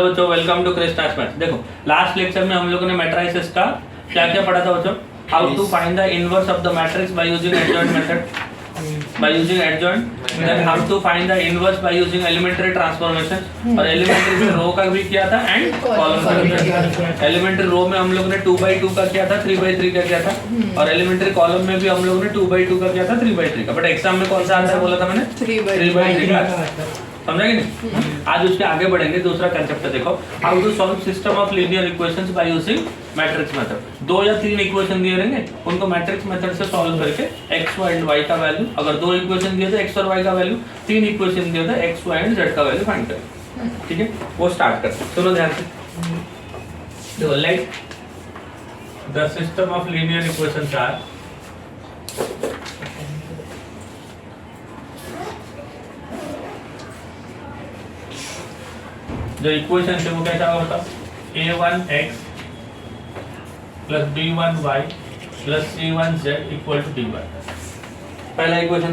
Hello बच्चों, welcome to Chris class maths. देखो last lecture में हम लोगों ने मैट्रिसेस का क्या क्या पढ़ा था बच्चों। How to find the inverse of the matrix by using adjoint method, by using adjoint, then how to find the inverse by using elementary transformation, और एलिमेंट्री में रो का भी किया था एंड कॉलम का भी किया था। एलिमेंट्री रो में हम लोगों ने 2/2 का किया था, 3/3 का किया था, और एलिमेंट्री कॉलम में भी हम लोगों ने 2/2 का किया था, 3/3 का। बट एग्जाम में कौन सा आंसर बोला था मैंने? 3/3 का। समझा कि नहीं? आज उसके आगे बढ़ेंगे। दूसरा कंसेप्ट है, देखो how to solve system of linear equations by using matrix method. 2 या 3 इक्वेशन दिए रहेंगे, उनको मैट्रिक्स मेथड से सॉल्व करके x, y एंड y का वैल्यू, अगर 2 इक्वेशन दिए थे x और y का वैल्यू, 3 इक्वेशन दिए थे x, y एंड z का वैल्यू फाइंड करें। ठीक है, वो स्टार्ट करते हैं। सुनो ध्यान से। देखो like the system of linear equations are जो इक्वेशन है वो कैसा होता है? a1x plus b1y plus c1z equal to dy। पहला equation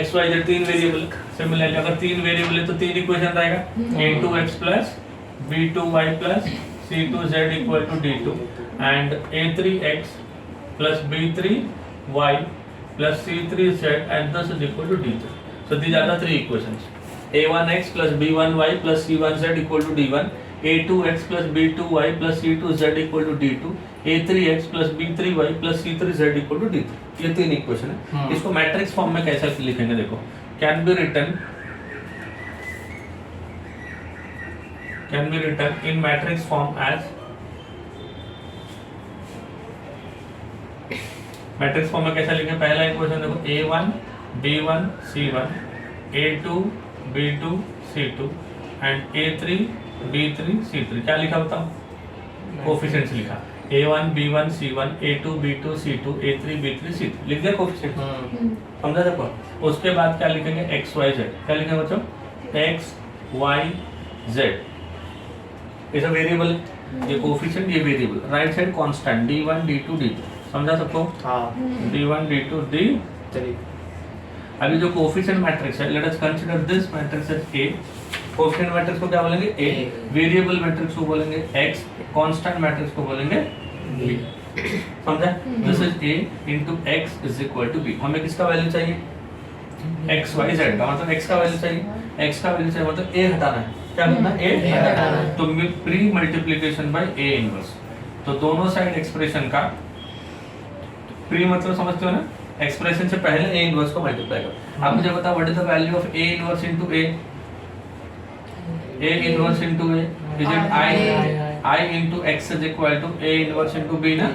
x y z 3 variable. Similarly अगर 3 वेरिएबल है तो 3 इक्वेशन रहेगा a2x plus b2y plus c2z equal to d2 and a3x plus b3y plus c3z and this is equal to d3। So these are the 3 equations. a1x plus b1y plus c1z equal to d1, a2x plus b2y plus c2z equal to d2, a3x plus b3y plus c3z equal to d3। ये 3 equation है। इसको matrix form में कैसे लिखेंगे? देखो can be written in matrix form as, matrix form में कैसा लिखें? पहला इक्वेशन देखो a1 b1 c1, a2 b2 c2 and a3 b3 c3। क्या लिखा बताओ? कोफिशिएंट्स लिखा a1 b1 c1, a2 b2 c2, a3 b3 c3 लिख दिया कोफिशिएंट्स। समझा देखो। उसके बाद क्या लिखेंगे? x y z। क्या लिखेंगे बच्चों? x y z is a variable, ये कोफिशिएंट, ये variable. Right side constant d1 d2 d3। समझा सबको? हां, d1 d2 d3। अभी जो कोफिशिएंट मैट्रिक्स है, let us consider this matrix as A। Coefficient matrix को क्या बोलेंगे? A। वेरिएबल मैट्रिक्स को बोलेंगे X। कांस्टेंट मैट्रिक्स को बोलेंगे B। समझा? This is A into X is equal to B। हमें किसका वैल्यू चाहिए? X y z का, मतलब X का वैल्यू चाहिए। X का वैल्यू चाहिए मतलब A हटाना है। क्या करना है? A हटाना है। तो pre multiplication bye A inverse. तो दोनों साइड एक्सप्रेशन का प्री मतलब समझते हो ना? एक्सप्रेशन से पहले a इनवर्स को मल्टीप्लाई करो। आप मुझे बताओ what is the value of a inverse into a? a inverse into a is it i into x is equal to a inverse into b ना?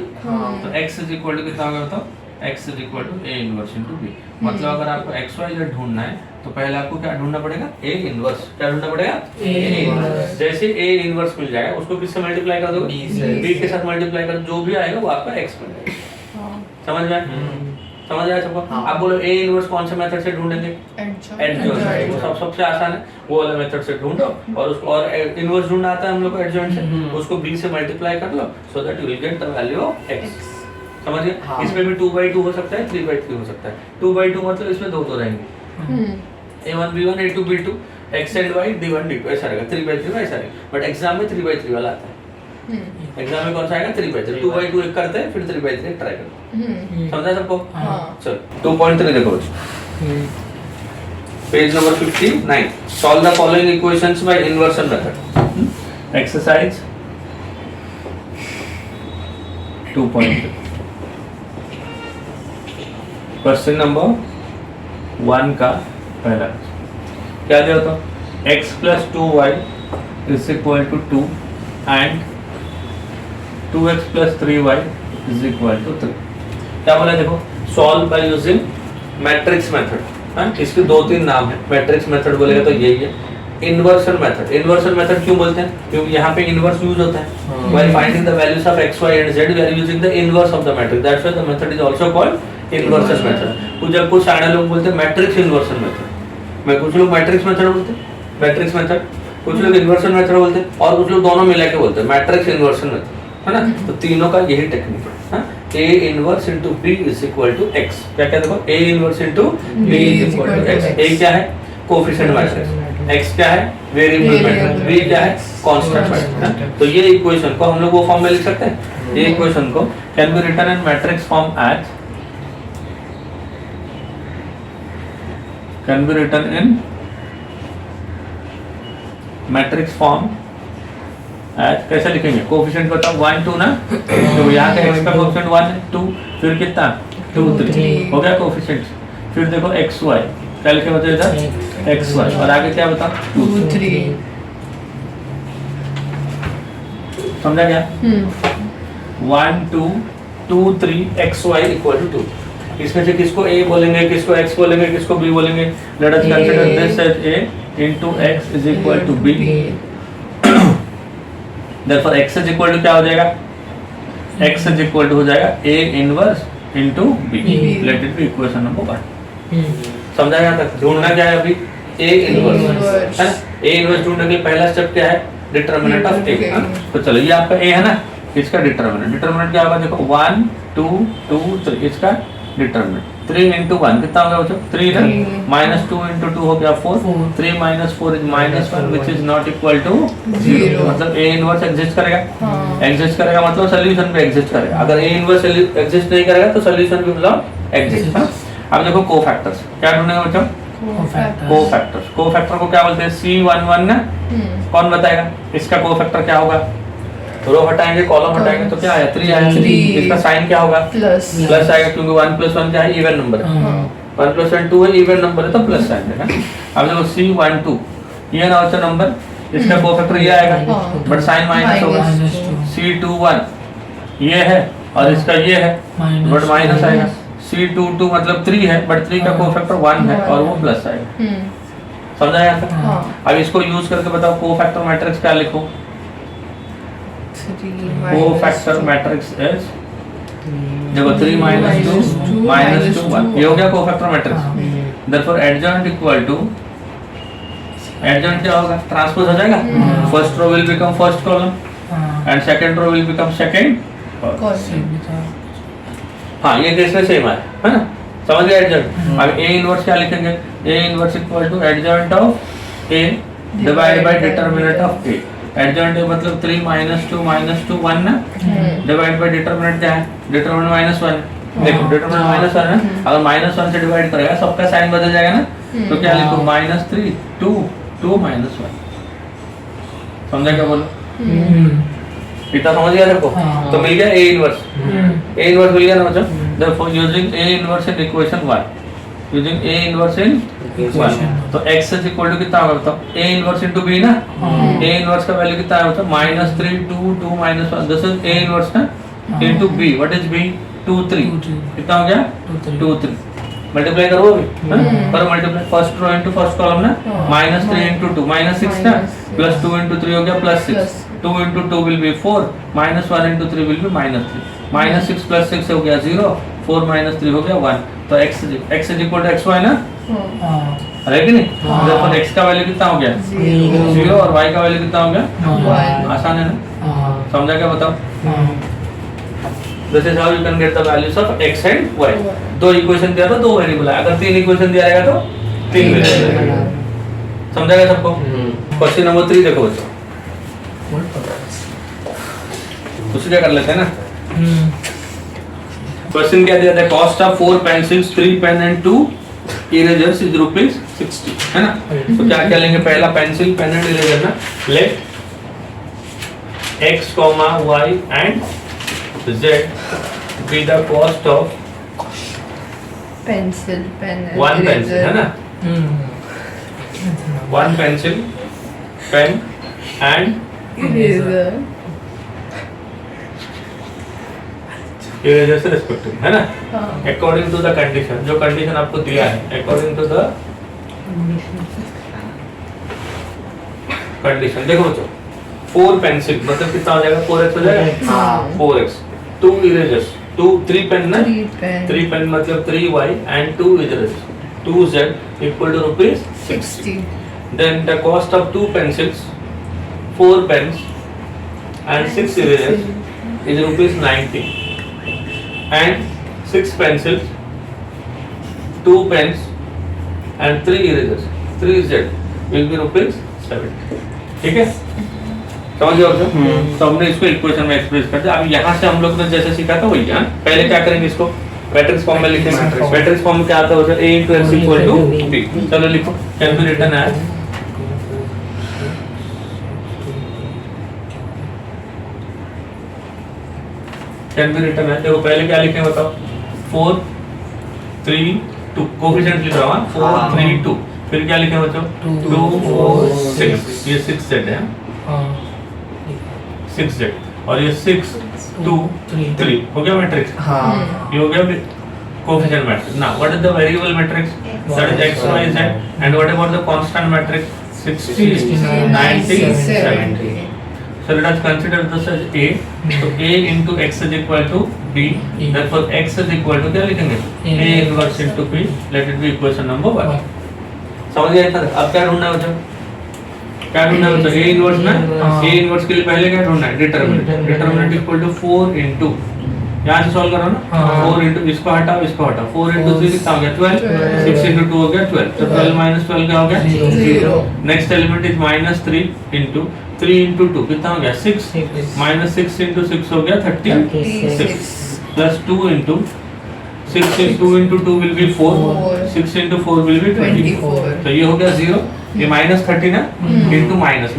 तो x इज इक्वल टू कितना होगा बताओ? x is equal to a inverse into b। मतलब अगर आपको x y z ढूंढना है तो पहले आपको क्या ढूंढना पड़ेगा? a inverse. क्या ढूंढना पड़ेगा? a inverse. जैसे a इनवर्स मिल जाएगा उसको किससे मल्टीप्लाई कर दोगे? b के साथ मल्टीप्लाई कर, जो भी आएगा वो आपका x बन जाएगा। समझ में? समझ आया सबको? आप बोलो a इनवर्स कौन से मेथड से ढूंढेंगे? एडजॉइंट। वो सबसे आसान है, वो वाला मेथड से ढूंढो और उसको, और इनवर्स ढूंढना आता है हम लोग को एडजॉइंट से, उसको b से मल्टीप्लाई कर लो so that you will get the value of x। समझ गए? इसमें भी 2/2 हो सकता है, 3/3 हो सकता है। 2/2 मतलब इसमें दो रहेंगे, a1 b1 a2 b2 x and y d1 d2 ऐसा रहेगा। 3/3 ऐसा रहेगा। बट एग्जाम में 3/3 वाला आता है। एग्जाम में कौन सा आएगा? 3/3। 2/2 एक करते हैं, फिर 3/3 ट्राई करते हैं। समझा सबको? चलो 2.3 देखो page number 59। Solve the following equations bye inversion method. Exercise 2.3 question number 1 का पहला क्या दिया होता? x plus 2y is equal to 2 and 2x plus 3y is equal to 3। क्या बोला? देखो solve by using matrix method. इसके 2-3 नाम है। मैट्रिक्स मेथड बोलेगा तो यही है। Inversion method. इन्वर्शन मेथड क्यों बोलते हैं? क्योंकि यहाँ पे इन्वर्स यूज होता है। While finding the values of x y and z we are using the inverse of the matrix, that's why the method is also called inversion method. जब कुछ सारे लोग बोलते हैं मैट्रिक्स इन्वर्शन मेथड, मैं कुछ लोग मैट्रिक्स मेथड बोलते हैं, मैट्रिक्स मेथड, कुछ लोग इन्वर्शन मेथड बोलते हैं, और कुछ लोग दोनों मिला के बोलते हैं मैट्रिक्स इन्वर्शन मेथड, है ना? तो तीनों का यही टेक्निक है। a inverse into b is equal to x। क्या क्या देखो? a inverse into b is equal to x। a क्या है? Coefficient matrix. x क्या है वेरिएबल पैटर्न, v क्या है कांस्टेंट पैटर्न। तो ये इक्वेशन को हम लोग वो फॉर्म में लिख सकते हैं। ये इक्वेशन को can be written in matrix form as, can be written in matrix form as. कैसे लिखेंगे? कोफिशिएंट बताओ 1 2 ना, तो यहाँ का x का कोफिशिएंट 1 है, 2 फिर कितना 2 3 हो गया कोफिशिएंट। फिर देखो x y क्या लिखे बताओ इधर x y और आगे क्या बताओ 2 3। समझा क्या? 1 2 2 3 x y इक्वल टू 2। इसमें से किसको a बोलेंगे, किसको x बोलेंगे, किसको b बोलेंगे? Let us consider this as a into x is equal to b। therefore x is equal to क्या हो जाएगा? x is equal to हो जाएगा a inverse into b। let it be equation number 1। समझा यहाँ तक? ढूंढना क्या है अभी? a inverse है ना। a inverse ढूंढने के लिए पहला स्टेप क्या है? Determinant of a। तो चलो ये आपका a है ना, इसका डिटरमिनेंट क्या होगा? देखो 1 2 2 3 इसका डिटरमिनेंट 3 into 1 कितना होगा बच्चों? 3 ना, माइनस 2 into 2 हो गया 4, 3 minus 4 is -1 which is not equal to 0। मतलब a इनवर्स एग्जिस्ट करेगा, एग्जिस्ट करेगा मतलब सोल्यूशन भी एग्जिस्ट करेगा। अगर a इनवर्स एग्जिस्ट नहीं करेगा तो सोल्यूशन भी मतलब एग्जिस्ट। अब देखो कोफैक्टर्स क्या ढूंढेंगे बच्चों? कोफैक्टर्स। कोफैक्टर को क्या बोलते हैं? C11 ना, कौन बताएगा? इसका कोफैक्टर क्या होगा? रो हटाएंगे कॉलम हटाएंगे तो क्या आया? 3 आया। इसका साइन क्या होगा? प्लस आएगा क्योंकि 1 + 1 क्या है? इवन नंबर है। 1 + 1 2 है, इवन नंबर है तो प्लस साइन देगा। अब देखो C12 ये ना होता नंबर, इसका कोफैक्टर ये आएगा बट साइन माइनस होगा। C21 ये है और इसका ये है बट माइनस आएगा। C22 मतलब 3 है बट 3 का कोफैक्टर 1 है और वो प्लस आएगा। समझा यहाँ तक? अब इसको यूज करके बताओ कोफैक्टर मैट्रिक्स क्या लिखो? कोफैक्टर मैट्रिक्स इज देखो 3 - 2 -2 1 ये हो गया cofactor matrix. Therefore adjoint equal to adjoint क्या होगा? ट्रांसपोज हो जाएगा। First row will become first column and second row will become second column. हाँ ये केस में सेम है ना, समझ गए एडजॉइंट। अब a इनवर्स क्या लिखेंगे? a inverse equal to adjoint of a divided by determinant of a। Adjoint मतलब 3 - 2 -2 1 ना, डिवाइड बाय डिटरमिनेंट क्या है? डिटरमिनेंट -1। देखो डिटरमिनेंट -1 है, अगर -1 से डिवाइड करेगा सबका साइन बदल जाएगा ना, तो क्या लिखो? -3 2 2 -1। समझा क्या बोलो? इतना समझ गया सबको? तो मिल गया a इनवर्स। a इनवर्स मिल गया ना बच्चों? therefore using a inverse in equation 1, using a inverse in 1 तो x is equal to कितना होगा बताओ? a inverse into b ना, a inverse का वैल्यू कितना है बताओ? -3 2 2 -1 दिस इज a inverse ना into b। What is b? 2 3 कितना हो गया? 2 3 मल्टीप्लाई करो अभी पर multiply first row into first column ना, -3 into 2 -6 ना, +2 into 3 हो गया +6, 2 into 2 will be 4, -1 into 3 will be -3, -6 + 6 हो गया 0, 4 - 3 हो गया 1। तो x is equal to xy ना, है कि नहीं? तो x का वैल्यू कितना हो गया? 0 और y का वैल्यू कितना हो गया? आसान है ना? समझा क्या बताओ? This is how you can get the values of x and y। दो इक्वेशन दिया तो दो वेरिएबल है, अगर 3 इक्वेशन दिया रहेगा तो 3 वेरिएबल। समझा गया सबको? क्वेश्चन नंबर 3 देखो बच्चों, उसे क्या कर लेते हैं ना। क्वेश्चन क्या दिया था? Cost of 4 pencils 3 pen and 2 erasers is ₹60 है ना। तो क्या क्या लेंगे? पहला पेंसिल पेन एंड इरेजर ना, लेट x, y एंड z be the cost of pencil, pen and one eraser. pencil है ना, one pencil, pen and eraser. Eraser से रिस्पेक्टिव है ना, हाँ. अकॉर्डिंग टू द कंडीशन, जो कंडीशन आपको दिया है अकॉर्डिंग टू द कंडीशन। देखो बच्चों 4 पेंसिल मतलब कितना हो जाएगा? 4x हो जाएगा। हाँ. 4x 2 इरेजर्स 3 पेन ना, 3 पेन मतलब 3y and 2 erasers 2z equal to ₹60। then the cost of 2 pencils 4 pens and 6 erasers is ₹90 and 6 pencils 2 pens and 3 erasers 3z will be ₹70। ठीक है, समझ गए आप? तो हमने इसको इक्वेशन में एक्सप्रेस कर दिया। अब यहाँ से हम लोग ने जैसे सीखा था वही है। पहले क्या करेंगे, इसको मैट्रिक्स फॉर्म में लिखेंगे। मैट्रिक्स फॉर्म में क्या आता है, A × X = B। चलो लिखो, कैन बी रिटन एज देखो पहले क्या लिखें बताओ, 4 3 2 कोफिशिएंट लिख रहा हूँ 4 3 2, फिर क्या लिखें बच्चों 2 4 6, ये 6Z है 6Z, और ये 6 2 3 हो गया मैट्रिक्स। ये हो गया coefficient matrix. Now what is the variable matrix, that is x y z, and what about the constant matrix 60 90 70। So let us consider this as A. So A into X is equal to B. Therefore X is equal to क्या लिखेंगे, A inverse into P. Let it be equation number 1. समझ गए sir? अब क्या ढूंढना है बच्चों, क्या ढूंढना है बच्चों, A inverse ना, A inverse के लिए पहले क्या ढूंढना है, डिटरमिनेंट इक्वल टू 4 into, यहाँ से सॉल्व करो ना, 4 into इसको हटाओ 4 into 3 कितना हो गया 12, 6 into 2 हो गया 12, तो 12 minus 12 क्या हो गया 0। Next element is -3 into 3 into 2 कितना हो गया 6, -6 into 6 हो गया 36, plus 2 into 6 into 2 will be 4, 6 into 4 will be 24। तो ये हो गया 0, ये -30 ना, into माइनस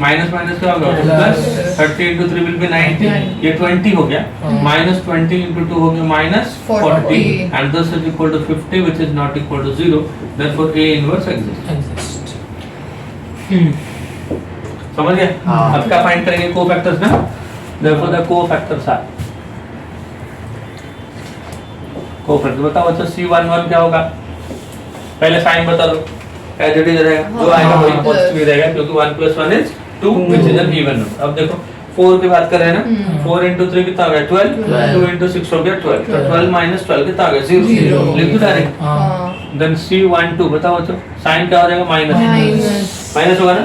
क्या होगा प्लस 30 into 3 will be 90, ये 20 हो गया, -20 into 2 हो गया -40, and this is equal to 50 which is not equal to 0, therefore A inverse exists। समझ गए? अब क्या फाइंड करेंगे, कोफैक्टर्स ना, therefore the cofactors are cofactor. बताओ अच्छा C11 क्या होगा, पहले साइन बता दो, एज इट इज रहेगा, जो आएगा वही पॉजिटिव रहेगा क्योंकि 1 + 1 is 2 which is an even number। अब देखो 4 की बात कर रहे हैं ना, 4 into 3 कितना हो गया 12, 2 into 6 हो गया 12, तो 12 minus 12 कितना हो गया 0, लिख दो डायरेक्ट। देन C12 बताओ अच्छा साइन क्या हो जाएगा, माइनस होगा ना।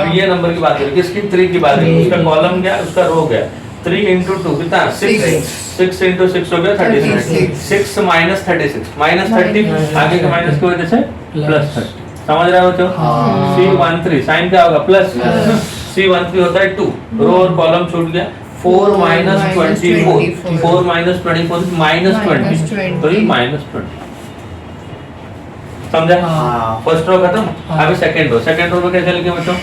अब ये नंबर की बात करें, किसकी 3 की बात करें, उसका कॉलम गया उसका रो गया, 3 into 2 कितना 6 into 6 हो गया 36, 6 minus 36 -30, आगे के माइनस की वजह से +30। समझ रहे हो बच्चों? C13 साइन क्या होगा प्लस, C13 होता है 2, रो और कॉलम छूट गया, 4 - 24, 4 - 24 -20, तो ये -20। समझा? फर्स्ट रो खत्म। अभी सेकंड रो में कैसे लिखेंगे बच्चों,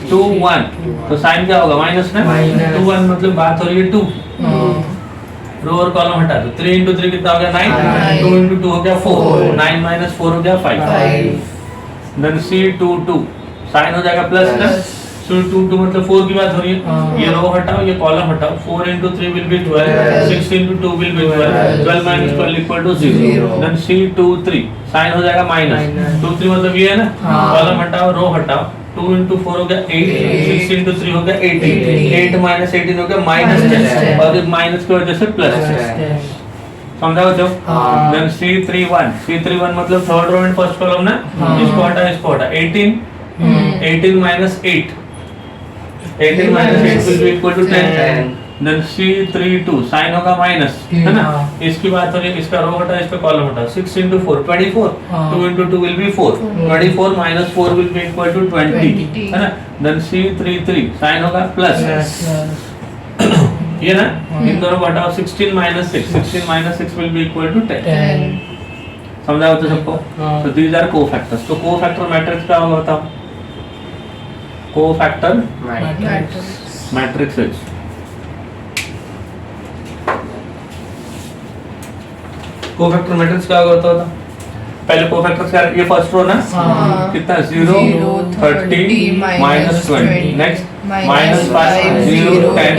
2 1, तो साइन क्या होगा माइनस ना, 2 1 मतलब बात हो रही है 2, रो और कॉलम हटा दो, 3 into 3 कितना हो गया 9, 2 into 2 हो गया 4, 9 minus 4 हो गया 5। देन C22 साइन हो जाएगा प्लस ना, C22 मतलब 4 की बात हो रही है, ये रो हटाओ ये कॉलम हटाओ, 4 into 3 will be 12, 6 into 2 will be 12, 12 minus 12 equal to 0। Then C23 sign हो जाएगा माइनस, 23 मतलब ये है ना, कॉलम हटाओ रो हटाओ, 2 into 4 हो गया 8, 6 into 3 हो गया 18, 8 minus 18 हो गया -10, और इस माइनस की वजह से प्लस। समझा बच्चों? देन C31 मतलब third row and first column ना, इसको हटा 18 minus 8 will be equal to 10। Then C32 sign होगा माइनस, है ना, इसकी बात हो रही है, इसका रो हटा इसका कॉलम हटा, 6 into 4 24, 2 into 2 will be 4, 24 minus 4 will be equal to 20, है ना। देन C33 साइन होगा प्लस, ये ना, इन दोनों को हटाओ, 16 minus 6 will be equal to 10। समझा हो तो सबको? तो these are cofactors। तो कोफैक्टर मैट्रिक्स क्या होगा बताओ, कोफैक्टर मैट्रिक्स कोफैक्टर मैट्रिक्स क्या होता था, पहले कोफैक्टर्स क्या, ये फर्स्ट रो ना, कितना 0 30 -20, next -5 0 10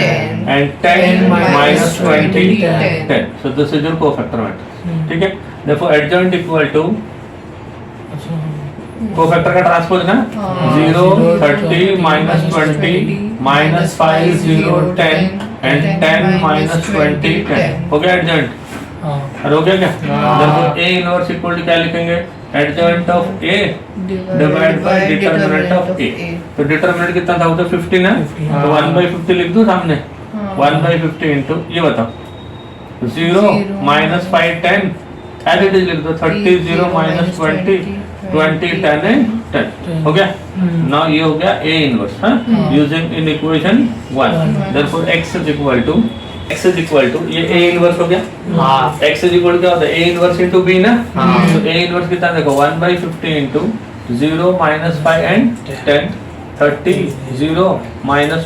and 10 -20 10। so this is your cofactor matrix। ठीक है, therefore adjoint equal to cofactor का ट्रांसपोज ना, 0 30 -20 -5 0 10 and 10 -20 10 हो गया एडजॉइंट। और हो गया क्या, therefore A inverse equal to क्या लिखेंगे, adjoint of A divide by determinant of A। तो डिटरमिनेंट कितना था, वो तो 50 ना, तो 1/50 लिख दूं सामने, 1/50 इनटू ये बताओ 0 -5 10 एज इट इज लिख दो, 30 0 -20 20, 10 and 10 हो गया। नाउ ये हो गया A इनवर्स, हाँ, using in equation 1, therefore x is equal to ये A इनवर्स हो गया। हाँ, x इज इक्वल क्या होता है, A इनवर्स इनटू B ना। तो A इनवर्स कितना देखो 1/50 इनटू 0 - 5 एंड 10, 30 0 - 20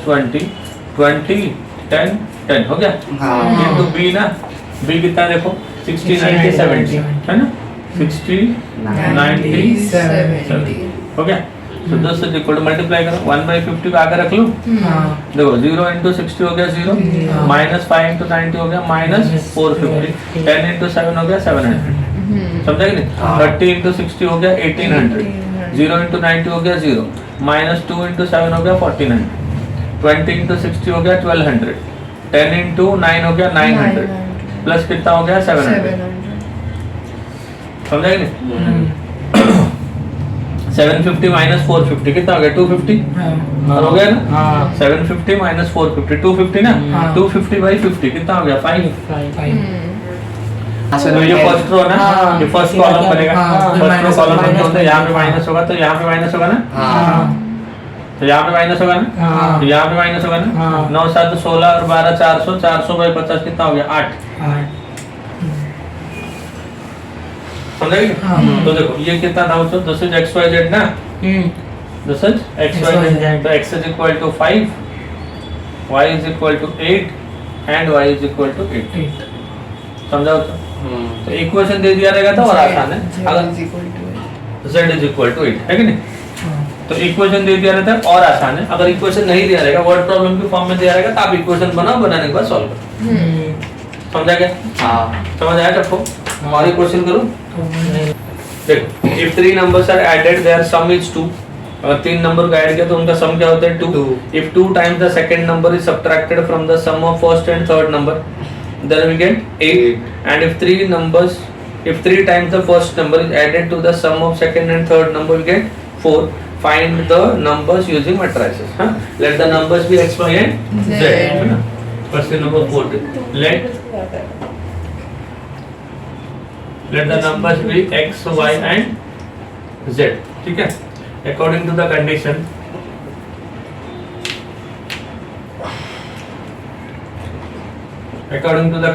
20 10 10 हो गया। इनटू B ना, B कितना देखो 60 90 70 है ना, 60 90 70 हो गया। तो 10 से इक्वल टू मल्टीप्लाई करो, 1/50 को आगे रख लो। देखो 0 × 60 हो गया 0, -5 × 90 हो गया -450, 10 × 7 हो गया 700, समझा कि नहीं। 30 × 60 हो गया 1800, 0 × 90 हो गया 0, -2 × 7 हो गया 1400, 20 × 60 हो गया 1200, 10 × 9 हो गया 900, प्लस कितना हो गया 700, समझा कि नहीं। 750 - 450 कितना हो गया 250 हो गया ना। 750 - 450 250 ना, 250/50 कितना हो गया 5। तो ये फर्स्ट रो ना, ये फर्स्ट कॉलम बनेगा। फर्स्ट रो कॉलम बनते होते यहाँ पे माइनस होगा, तो यहाँ पे माइनस होगा ना, तो यहाँ पे माइनस होगा ना, तो यहाँ पे माइनस होगा ना। 9 7 16 और 12 400, 400/50 कितना हो गया 8। समझे? तो देखो ये कितना था उसको, दिस इज XYZ ना, दिस इज XYZ, तो x is equal to 5, y is equal to 8 and y is equal to 8। समझा? तो इक्वेशन दे दिया रहेगा तो और आसान है, अगर z इज इक्वल टू 8 है कि नहीं, तो इक्वेशन दे दिया रहता है और आसान है। अगर इक्वेशन नहीं दिया रहेगा, वर्ड प्रॉब्लम के फॉर्म में दिया रहेगा, तो आप इक्वेशन बनाओ, बनाने के बाद सॉल्व करो। समझा क्या? हाँ, समझ आया सबको? और एक क्वेश्चन करूं, देखो if 3 numbers are added their sum is 2, अगर 3 नंबर को ऐड किया तो उनका सम क्या होता है 2। if 2 times the second number is subtracted from the sum of first and third number, then we get 8, and if 3 times the first number is added to the sum of second and third number, we get 4. find the numbers using matrices, huh? let the numbers be x, y and z, है ना। Question number 4, let the numbers be x, y and z, ठीक है। according to the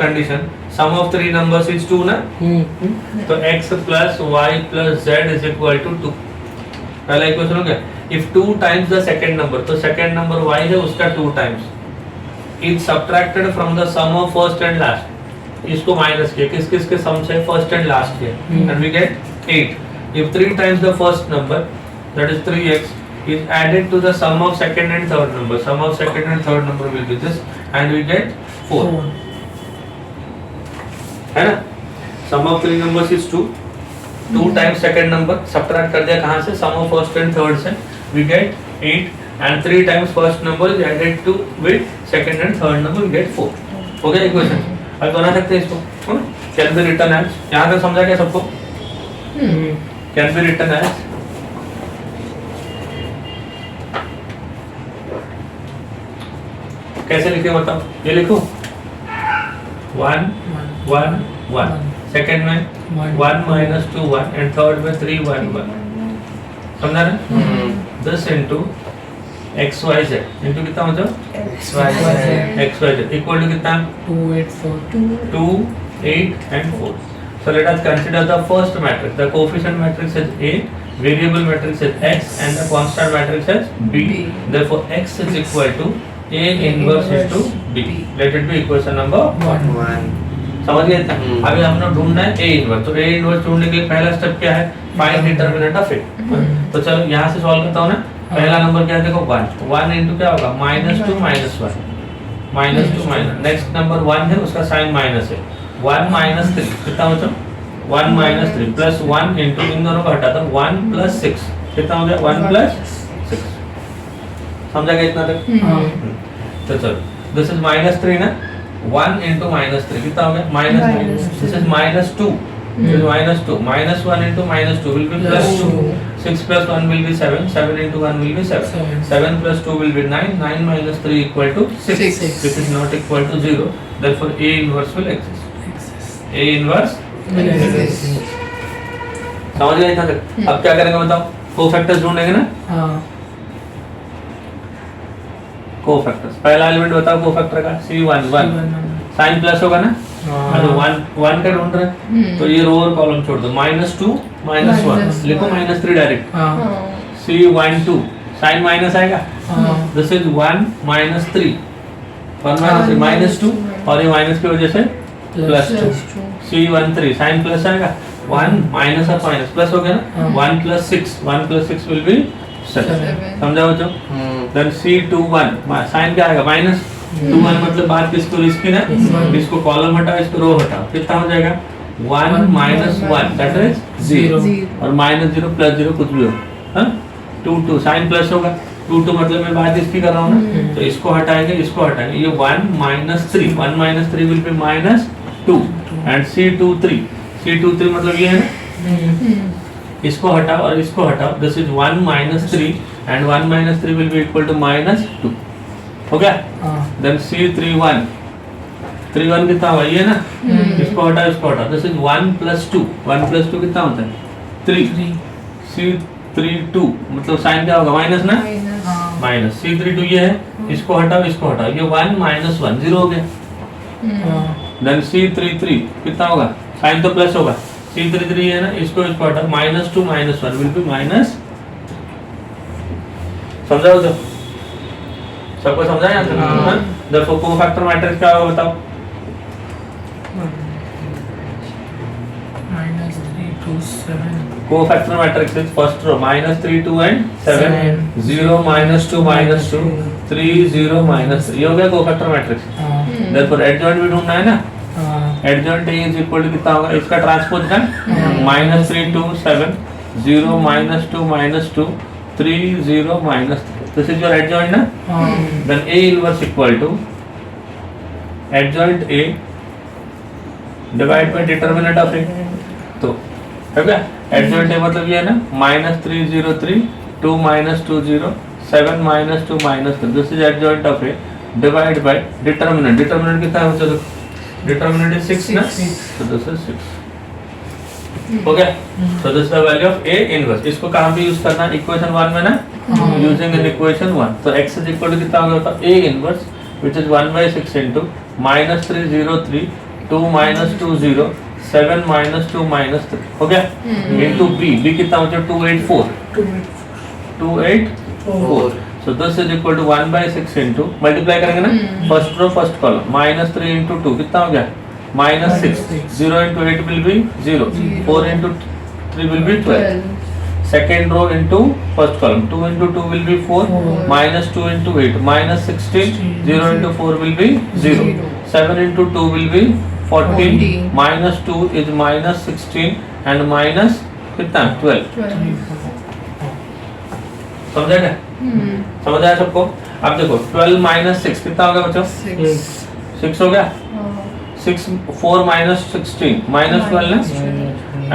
condition, sum of 3 numbers is 2 ना, तो x plus y plus z is equal to 2। पहला equation हो गया। if 2 times the second number, तो second number y है उसका 2 times is subtracted from the sum of first and last, इसको minus किया, किस किस के सम से, फर्स्ट एंड लास्ट के, and we get 8। if 3 times the first number, that is 3x, is added to the sum of second and third number, sum of second and third number will be this, and we get 4, है ना। sum of 3 numbers is 2, 2 times second number, subtract कर दिया कहाँ से, sum of first and third से, we get 8, and 3 times first number is added to with second and third number, we get 4। हो गया equation. अब बना सकते हैं इसको, कैन बी रिटन एज, यहाँ तक समझा क्या सबको? कैन बी रिटन एज, कैसे लिखे बताओ, ये लिखो 1 1 1, सेकंड में 1 - 2 1, एंड थर्ड में 3 1 1, समझा ना। दिस इनटू XYZ इनटू कितना मतलब XYZ इक्वल टू कितना 2 8 4 2 8 and 4। so let us consider the first matrix, the coefficient matrix is A, variable matrix is X, and the constant matrix is B, therefore X is equal to A inverse is to B, let it be equation number 1। समझ गए इतना? अभी हमने ढूंढना है A inverse, तो A inverse ढूंढने के लिए पहला स्टेप क्या है, फाइंड डिटरमिनेंट ऑफ A। तो चलो यहाँ से सॉल्व करता हूँ ना। पहला नंबर क्या है देखो 1 इनटू क्या होगा -2 -1, -2 माइनस, नेक्स्ट नंबर 1 है उसका साइन माइनस है, 1 - 3 कितना होता है 1 - 3 प्लस 1 इनटू इन दोनों को हटाता 1 + 6 कितना हो गया 1 + 6। समझा गया इतना तक? तो चलो दिस इज -3 ना, 1 इनटू -3 कितना हो गया -3, this is -2, this is -2, -1 into -2 will be +2, 6 + 1 will be 7, 7 into 1 will be 7, 7 + 2 will be 9, 9 - 3 equal to 6, this is not equal to 0, therefore A inverse will exist, A inverse will exist। समझ गए इतना तक? अब क्या करेंगे बताओ? कोफैक्टर्स ढूंढेंगे ना। कोफैक्टर्स पहला एलिमेंट बताओ कोफैक्टर का, C1 1 साइन प्लस होगा ना, तो 1 का ढूंढ रहे हैं, तो ये रो और कॉलम छोड़ दो, -2 -1 लिखो, -3 डायरेक्ट, C12 साइन माइनस आएगा, दिस इज 1 -3 1 -2 और ये माइनस की वजह से +2, C13 साइन प्लस आएगा, 1 माइनस और माइनस प्लस हो गया ना, 1 + 6 विल बी 7, समझा बच्चों? देन C21 साइन क्या आएगा, -21 मतलब बात किसको इसकी ना, इसको कॉलम हटाओ, इसको रो हटाओ, कितना हो जाएगा 1 - 1 दैट इज 0 और -0 +0 कुछ भी हो, हाँ 2 साइन प्लस होगा, 2 मतलब मैं बात इसकी कर रहा हूँ ना, तो इसको हटाएंगे, इसको हटाएंगे, ये 1 - 3 1 - 3 विल बी -2 एंड C23 मतलब ये है ना, इसको हटाओ और इसको हटाओ, this is 1 - 3 and 1 - 3 will be equal to -2, हो गया? देन C31 31 कितना हुआ, ये ना, इसको हटाओ, इसको हटाओ, दिस इज 1 + 2 1 + 2 कितना होता है 3, C32 मतलब साइन क्या होगा, माइनस ना, माइनस, C32 ये है, इसको हटाओ, इसको हटाओ, ये 1 - 1 0 हो गया, देन C33 कितना होगा, साइन तो प्लस होगा, C33 है ना, इसको हटाओ, -2 - 1 विल बी माइनस, समझाओ तो सबको समझा यहाँ तक? देखो कोफैक्टर मैट्रिक्स क्या होगा बताओ? -3 2 7 cofactor matrix is first row -3 2 and 7 0 -2 -2 3 0 -3, ये हो गया कोफैक्टर मैट्रिक्स। देयरफॉर एडजॉइंट भी ढूंढना है ना, adjoint A is equal to कितना होगा, इसका ट्रांसपोज का -3 2 7 0 -2 -2 3 0 -3, दिस इज योर एडजॉइंट ना, then A inverse equal to adjoint A divide by determinant of A, तो है क्या एडजॉइंट A मतलब ये है ना, -3 0 3 2 -2 0 7 -2 -3, this is adjoint of A divide by determinant कितना है बच्चों, डिटरमिनेंट इज 6 ना, तो दिस इज 6, हो गया? सो this is the value of A inverse. इसको कहां पे यूज करना है, इक्वेशन 1 में ना, यूजिंग इन इक्वेशन 1, तो x इज इक्वल टू कितना होगा बताओ, A inverse which is 1/6 into -3 0 3 2 -2 0 7 -2 -3, हो गया? इनटू B कितना हो जाएगा 284, so this is equal to 1/6 into, multiply करेंगे ना, first row first column, -3 into 2 कितना हो गया -6, 0 into 8 will be 0, 4 into 3 will be 12, second row into first column, 2 into 2 will be 4, -2 into 8 -16, 0 into 4 will be 0, 7 into 2 will be 14, -2 is -16 and minus कितना 12, समझा क्या? समझ आया सबको? अब देखो 12 - 6 कितना हो गया बच्चों, 6 हो गया, 6 4 - 16 -12 ना,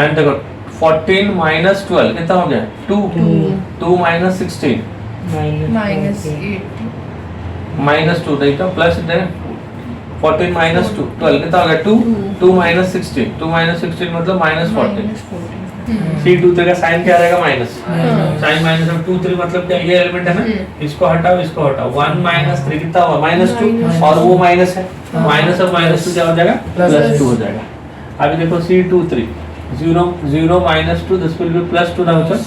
एंड देखो 14 - 12 कितना हो गया 2 2 - 16 -2 नहीं तो प्लस दे, 14 - 2 12 कितना हो गया 2 2 - 16 2 - 16 मतलब -14, C23 का साइन क्या रहेगा, माइनस, साइन माइनस 23 मतलब क्या, ये एलिमेंट है ना, इसको हटाओ, इसको हटाओ, 1 - 3 कितना हुआ -2 और वो माइनस है, माइनस और -2 क्या हो जाएगा +2 हो जाएगा। अभी देखो C23 0 0 -2 दिस विल बी +2 ना बच्चों,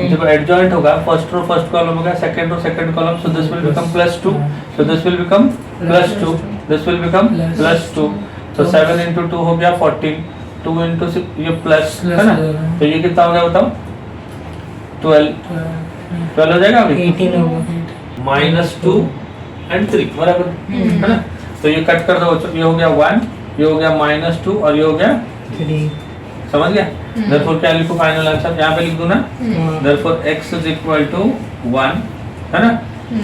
जब एडजॉइंट होगा फर्स्ट रो फर्स्ट कॉलम होगा, second row second column, so this will become +2, so this will become +2, this will become +2, so 7 into 2 हो गया 14, 2 into 6 ये प्लस है ना, तो ये कितना हो गया बताओ 12 हो जाएगा, अभी 18 होगा, -2 and 3 बराबर है ना, तो ये कट कर दो बच्चों, ये हो गया 1, ये हो गया -2 और ये हो गया 3, समझ गया? देयरफॉर क्या लिखो फाइनल आंसर, यहाँ पे लिख दो ना, therefore x is equal to 1 है ना,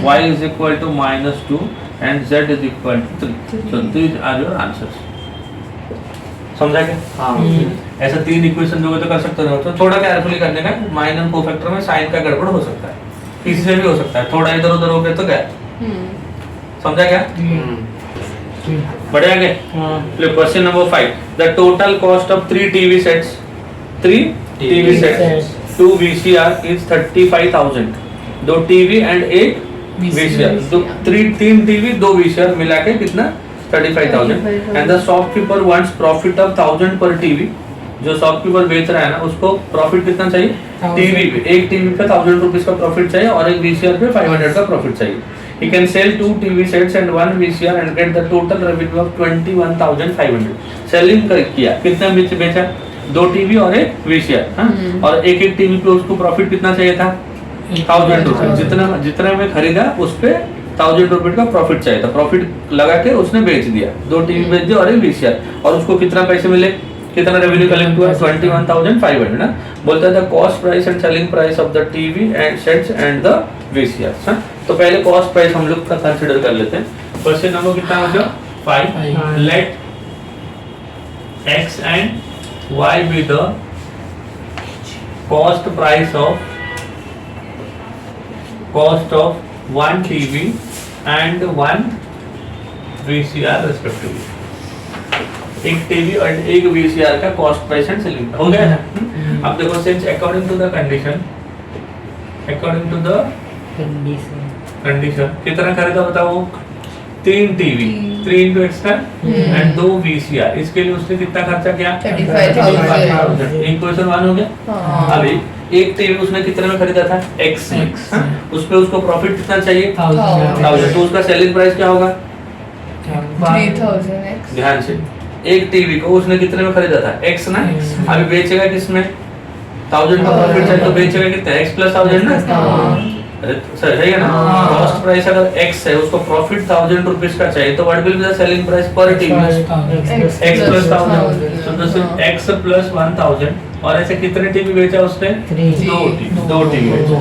y is equal to -2 and z is equal to 3, so these are your answers, समझा क्या? ऐसा 3 इक्वेशन जो तो कर सकते हो, तो थोड़ा केयरफुली करने का, माइनर कोफैक्टर में साइन का गड़बड़ हो सकता है, किसी से भी हो सकता है, थोड़ा इधर उधर हो गया तो क्या, समझा क्या? बढ़िया आगे, question number 5, the total cost of 3 TV sets 3 TV set, 2 VCR is 35,000, 2 TV and एक VCR, दो तीन टीवी 2 VCR मिला के कितना 35,000। And the shopkeeper wants profit of 1,000 पर टीवी, जो शॉपकीपर बेच रहा है ना उसको प्रॉफिट कितना चाहिए, टीवी पे एक टीवी पे 1,000 रुपीज का प्रॉफिट चाहिए और एक VCR पे 500 का प्रॉफिट चाहिए। He can sell 2 TV sets and 1 VCR and get the total revenue of 21,500। Selling किया, कितना बेचा, 2 टीवी और एक VCR, हाँ? और एक टीवी पे उसको प्रॉफिट कितना चाहिए था 1,000 रुपीज, जितना में खरीदा उस पे 1,000 रुपीज का प्रॉफिट चाहिए था, प्रॉफिट लगा के उसने बेच दिया, 2 टीवी बेच दिया और एक VCR, और उसको कितना पैसे मिले, कितना रेवेन्यू कलेक्ट हुआ 21,500 ना। बोलता है the cost price and selling price of the TV and sets and the VCRs, हाँ? तो पहले कॉस्ट प्राइस हम लोग का कंसीडर कर लेते हैं। क्वेश्चन नंबर कितना हो गया 5। Let x and y be the cost price of 1 TV and 1 VCR respectively। एक टीवी और एक VCR का कॉस्ट प्राइस एंड सेलिंग हो गया है। अब देखो since according to the condition कितना खरीदा बताओ, 3 TV 3 into extra and 2 VCR, इसके लिए उसने कितना खर्चा किया 35,000। इक्वेशन 1 हो गया। अभी एक टीवी उसने कितने में खरीदा था X, उस पे उसको प्रॉफिट कितना चाहिए 1,000, तो उसका सेलिंग प्राइस क्या होगा 3,000x। ध्यान से, एक टीवी को उसने कितने में खरीदा था X ना, अभी बेचेगा किसमें 1,000 का प्रॉफिट चाहिए तो बेचेगा कितना X plus 1,000 ना, सही है ना। कॉस्ट प्राइस अगर X है उसको प्रॉफिट 1,000 रुपीज का चाहिए तो what will be the selling price पर TV X plus 1,000, so this is X plus 1,000। और ऐसे कितने टीवी बेचा उसने 2 टीवी बेचा,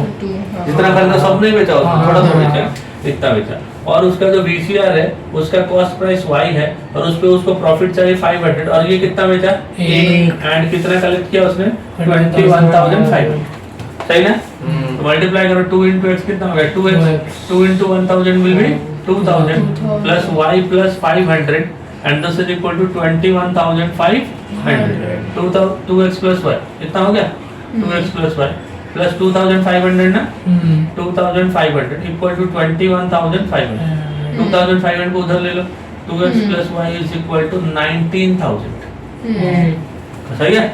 जितना खरीदा सब नहीं बेचा उसने, थोड़ा सा बेचा, इतना बेचा। और उसका जो VCR है उसका कॉस्ट प्राइस Y है और उस पे उसको प्रॉफिट चाहिए 500 और ये कितना बेचा एंड कितना कलेक्ट किया उसने 21,500, सही ना। मल्टीप्लाई करो 2 into x कितना हो गया 2x, 2 into 1,000 will be 2,000 plus y plus 500 and this is equal to 21,500। 2x plus y कितना हो गया 2x plus y plus 2,500 ना, 2,500 equal to 21,500। 2,500 को उधर ले लो, 2x plus y is equal to 19,000, सही है।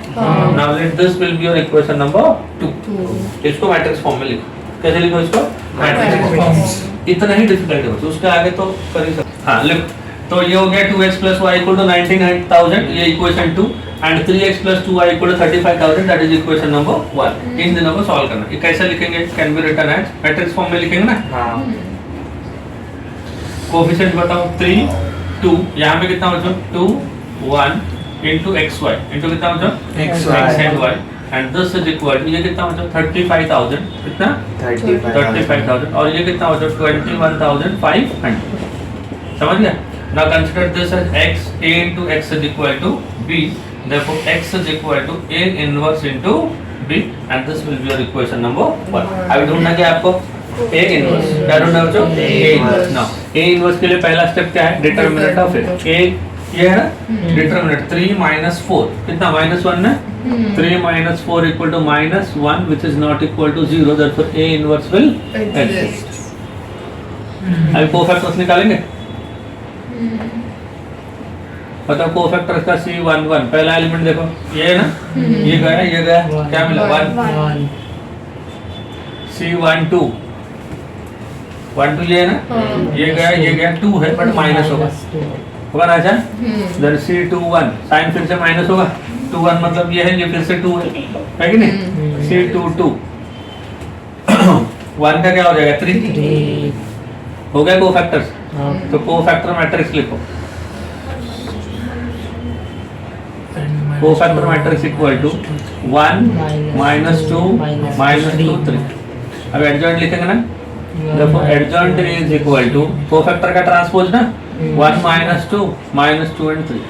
Now let this will be your equation number 2। इसको मैट्रिक्स फॉर्म में लिखो, कैसे लिखो इसको मैट्रिक्स फॉर्म, इतना ही डिफिकल्ट है उसके आगे तो कर ही सकते। हाँ लिख, तो ये हो गया 2x plus y equal to 19,000, ये equation 2 and 3x plus 2y equal to 35,000, that is equation number 1। इन दिनों को सॉल्व करना, ये कैसे लिखेंगे, can be written as matrix form में लिखेंगे ना। हां कोएफिशिएंट बताओ 3 2, यहां पे कितना बचा 2 1 into xy into कितना बचा x and y and this is equal to ये कितना बचा 35,000, कितना 35,000 और ये कितना बचा 21,500, समझ गया। Now consider this as x, a into x is equal to b, therefore x is equal to a inverse into b and this will be your equation number 1। अभी ढूंढना क्या आपको a inverse, क्या ढूंढना बच्चों a inverse। Now a inverse के लिए पहला स्टेप क्या है, डिटरमिनेंट ऑफ a, ये है ना डिटरमिनेंट 3 minus 4 कितना -1 ना, 3 minus 4 equal to -1 which is not equal to 0, therefore a inverse will exist। अभी कोफैक्टर्स निकालेंगे, मतलब कोफैक्टर्स का C11 पहला एलिमेंट देखो ये है ना, ये गया क्या मिला 1, C12 1 2 ये है ना, ये गया 2 है बट माइनस होगा ना, अच्छा देन C21 साइन फिर से माइनस होगा, 21 मतलब ये है, ये फिर से 2 है कि नहीं, C22 1 का क्या हो जाएगा 3 हो गया कोफैक्टर्स। तो कोफैक्टर मैट्रिक्स लिखो, कोफैक्टर मैट्रिक्स इक्वल टू 1 -2 -2 3। अब एडजॉइंट लिखेंगे ना, देखो adjoint is equal to cofactor का ट्रांसपोज ना 1 -2 -2 and 3।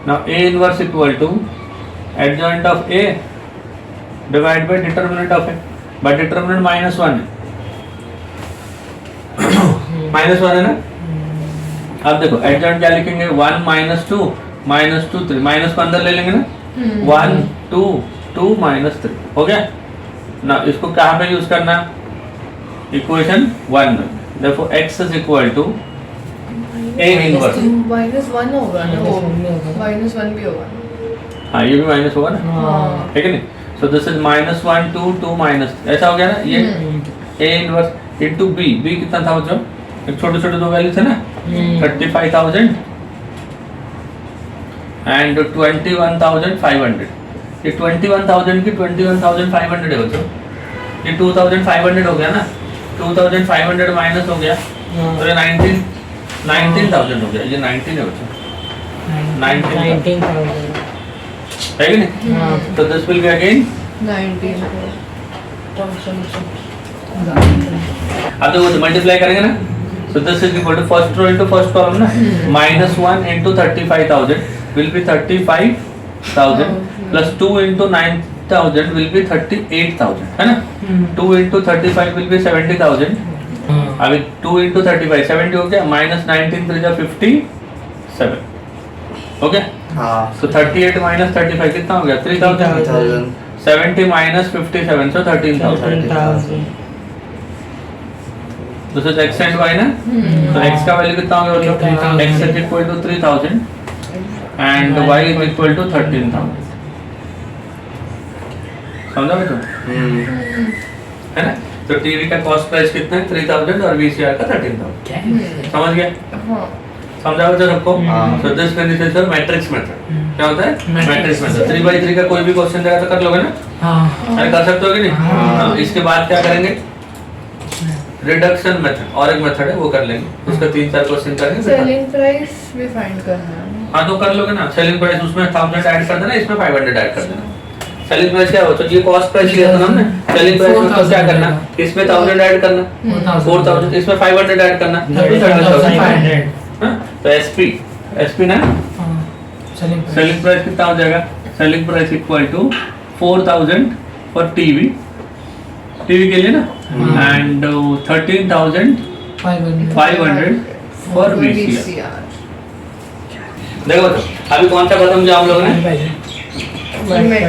Now a inverse equal to adjoint of a divided by determinant of a, but determinant -1 है, -1 है ना। अब देखो adjoint क्या लिखेंगे 1 -2 -2 3, माइनस को अंदर ले लेंगे ना, 1 2 2 माइनस 3 हो गया ना। इसको कहाँ पे यूज करना, इक्वेशन 1 में। देखो x is equal to a inverse, -1 होगा ना वो, -1 भी होगा। हाँ ये भी माइनस होगा ना, हाँ। ठीक है नहीं। सो दिस इज -1 2 2 माइनस, ऐसा हो गया ना। ये a inverse into b, b कितना था बच्चों, एक छोटे छोटे दो वैल्यू थे ना, 35,000 एंड 21,500। ये 21,000 की 21,500 है बच्चों, ये 2,500 हो गया ना, 2,500 माइनस हो गया तो ये 19,000 हो गया, ये 19 है बच्चों, 19,000 है कि नहीं। तो दिस विल बी अगेन 19। अब तो वो मल्टीप्लाई करेंगे ना। So this is equal to first row into first column ना, -1 into 35,000 will be 35,000 plus 2 into 9,000 will be 38,000, है ना। 2 इनटू 35 विल बी 70,000। अभी 2 इनटू 35 70 हो गया, माइनस 19 3 जा 57 हो गया। हाँ सो 38 माइनस 35 कितना हो गया, 3,000। 70 minus 57 so 13,000। This is x and y ना, तो x का वैल्यू कितना हो गया बच्चों, x is equal to 3,000 and y is equal to 13,000। समझा बच्चों, है ना। तो टीवी का कॉस्ट प्राइस कितना है, 3,000 और VCR का 13,000। समझ गया, समझा बच्चों सबको। सो this is your matrix method. क्या होता है मैट्रिक्स मेथड। 3x3 का कोई भी क्वेश्चन देगा तो कर लोगे ना, अरे कर सकते हो कि नहीं। हाँ, इसके बाद क्या करेंगे, रिडक्शन मेथड, और एक मेथड है वो कर लेंगे, उसका 3-4 क्वेश्चन करेंगे। सेलिंग प्राइस भी फाइंड करना है। हाँ तो कर लोगे ना, सेलिंग प्राइस उसमें 1000 ऐड कर देना, इसमें 500 ऐड कर देना। सेलिंग प्राइस क्या होता है, ये कॉस्ट प्राइस लिया था ना हमने, सेलिंग प्राइस में तो क्या करना, इसमें 1000 ऐड करना, 4000, इसमें 500 ऐड करना, 30,500। हाँ, तो एसपी ना, सेलिंग प्राइस कितना हो जाएगा, selling price equal to 4,000 for TV के लिए ना, एंड 13,500 फॉर VCR। देखो तो अभी कौन सा खत्म किया हम लोगों ने,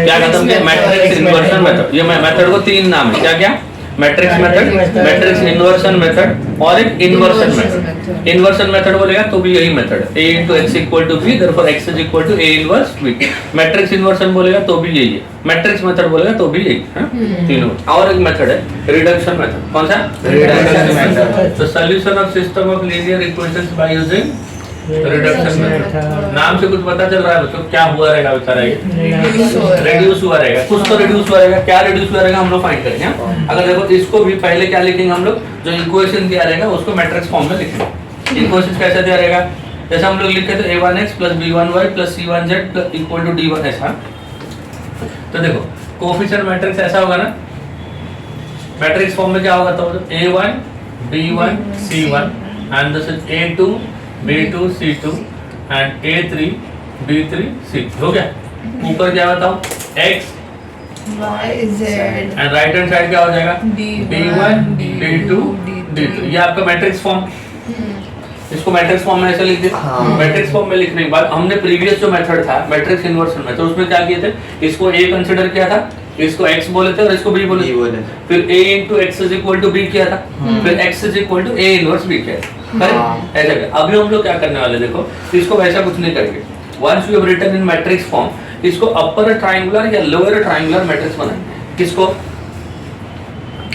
क्या खत्म किया, मैट्रिक्स इन्वर्सन मेथड। ये मेथड को 3 नाम है, क्या क्या, matrix method, matrix inversion method और एक इन्वर्सन मेथड। इन्वर्सन मेथड बोलेगा तो भी यही मेथड है, a into x equal to b, therefore x is equal to a inverse b। Matrix inversion बोलेगा तो भी यही है, मैट्रिक्स मेथड बोलेगा तो भी यही है, तीनों। और एक मेथड है रिडक्शन मेथड, कौन सा, रिडक्शन मेथड। तो solution of system of linear equations by using reduction method. नाम से कुछ पता चल रहा है बच्चों, क्या हुआ रहेगा बेचारा, ये रिड्यूस हुआ रहेगा, कुछ तो रिड्यूस हुआ रहेगा, क्या रिड्यूस हुआ रहेगा हम लोग फाइंड करेंगे। अगर देखो इसको भी पहले क्या लिखेंगे हम लोग, जो इक्वेशन दिया रहेगा उसको मैट्रिक्स फॉर्म में लिखेंगे। इक्वेशन कैसे दिया रहेगा, जैसे हम लोग लिखे थे a1x plus b1y plus c1z equal to d1 ऐसा। तो देखो कोएफिशिएंट मैट्रिक्स ऐसा होगा ना, मैट्रिक्स फॉर्म में क्या होगा, तो a1 b1 c1 and this is a2 b2 c2 and a3 b3 c3 हो गया। ऊपर क्या बताओ, x Y Z and right hand side क्या हो जाएगा, b1 b2 d3। ये आपका मैट्रिक्स फॉर्म, इसको मैट्रिक्स फॉर्म में ऐसे लिख दिया। मैट्रिक्स फॉर्म में लिखने के बाद हमने प्रीवियस जो मेथड था मैट्रिक्स इन्वर्सन मेथड, उसमें क्या किए थे, इसको a कंसीडर किया था, इसको x बोले थे और इसको b बोले थे, फिर a into x is equal to b किया था, फिर x is equal to a inverse b किया था। ऐसा क्या, अभी हम लोग क्या करने वाले, देखो इसको वैसा कुछ नहीं करेंगे। Once we have written in matrix form, इसको अपर ट्रायंगुलर या लोअर ट्रायंगुलर मैट्रिक्स बनाएंगे। किसको,